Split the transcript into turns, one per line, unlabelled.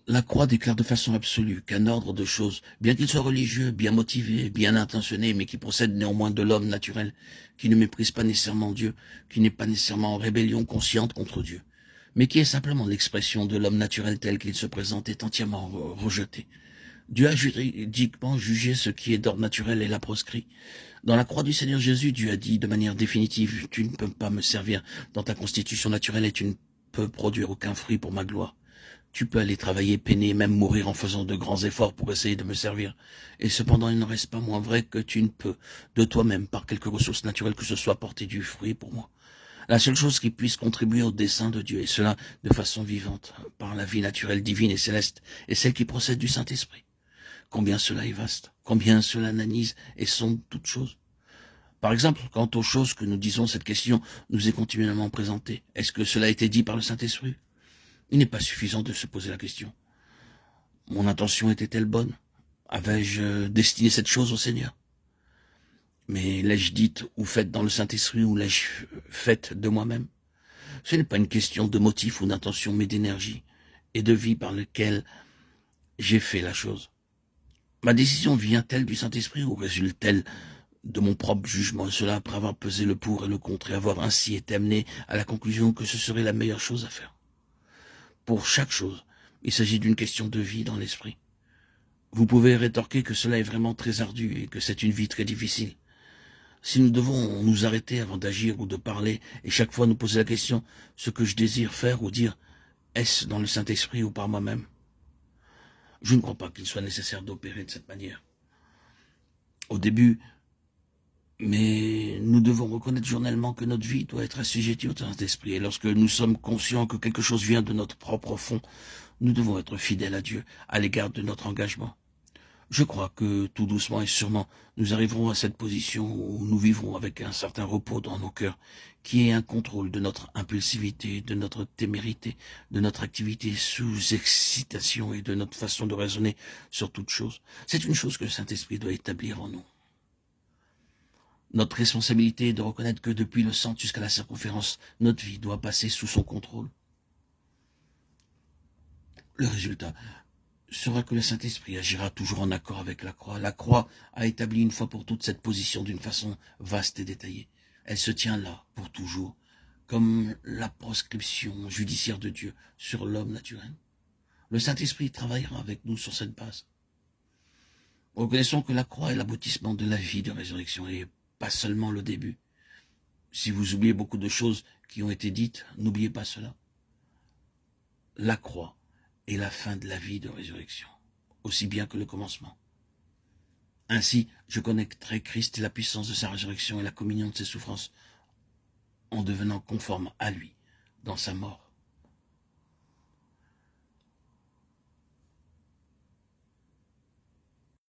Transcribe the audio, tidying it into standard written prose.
La croix déclare de façon absolue qu'un ordre de choses, bien qu'il soit religieux, bien motivé, bien intentionné, mais qui procède néanmoins de l'homme naturel, qui ne méprise pas nécessairement Dieu, qui n'est pas nécessairement en rébellion consciente contre Dieu, mais qui est simplement l'expression de l'homme naturel tel qu'il se présente, est entièrement rejeté. Dieu a juridiquement jugé ce qui est d'ordre naturel et l'a proscrit. Dans la croix du Seigneur Jésus, Dieu a dit de manière définitive, tu ne peux pas me servir dans ta constitution naturelle et tu ne peux produire aucun fruit pour ma gloire. Tu peux aller travailler, peiner, même mourir en faisant de grands efforts pour essayer de me servir. Et cependant, il ne reste pas moins vrai que tu ne peux, de toi-même, par quelque ressource naturelle que ce soit, porter du fruit pour moi. La seule chose qui puisse contribuer au dessein de Dieu, et cela de façon vivante, par la vie naturelle divine et céleste, est celle qui procède du Saint-Esprit. Combien cela est vaste, combien cela nanise et sonde toutes choses. Par exemple, quant aux choses que nous disons, cette question nous est continuellement présentée. Est-ce que cela a été dit par le Saint-Esprit? Il n'est pas suffisant de se poser la question. Mon intention était-elle bonne? Avais-je destiné cette chose au Seigneur? Mais l'ai-je dite ou faite dans le Saint-Esprit ou l'ai-je faite de moi-même? Ce n'est pas une question de motif ou d'intention, mais d'énergie et de vie par lequel j'ai fait la chose. Ma décision vient-elle du Saint-Esprit ou résulte-t-elle de mon propre jugement, et cela après avoir pesé le pour et le contre et avoir ainsi été amené à la conclusion que ce serait la meilleure chose à faire? Pour chaque chose, il s'agit d'une question de vie dans l'esprit. Vous pouvez rétorquer que cela est vraiment très ardu et que c'est une vie très difficile. Si nous devons nous arrêter avant d'agir ou de parler et chaque fois nous poser la question, ce que je désire faire ou dire, est-ce dans le Saint-Esprit ou par moi-même? Je ne crois pas qu'il soit nécessaire d'opérer de cette manière. Au début, mais nous devons reconnaître journellement que notre vie doit être assujettie au Saint-Esprit. Et lorsque nous sommes conscients que quelque chose vient de notre propre fond, nous devons être fidèles à Dieu à l'égard de notre engagement. Je crois que tout doucement et sûrement, nous arriverons à cette position où nous vivrons avec un certain repos dans nos cœurs, qui est un contrôle de notre impulsivité, de notre témérité, de notre activité sous excitation et de notre façon de raisonner sur toute chose. C'est une chose que le Saint-Esprit doit établir en nous. Notre responsabilité est de reconnaître que depuis le centre jusqu'à la circonférence, notre vie doit passer sous son contrôle. Le résultat sera que le Saint-Esprit agira toujours en accord avec la croix. La croix a établi une fois pour toutes cette position d'une façon vaste et détaillée. Elle se tient là pour toujours, comme la proscription judiciaire de Dieu sur l'homme naturel. Le Saint-Esprit travaillera avec nous sur cette base. Reconnaissons que la croix est l'aboutissement de la vie de résurrection et pas seulement le début. Si vous oubliez beaucoup de choses qui ont été dites, n'oubliez pas cela. La croix est la fin de la vie de résurrection, aussi bien que le commencement. Ainsi, je connecterai Christ et la puissance de sa résurrection et la communion de ses souffrances en devenant conforme à lui dans sa mort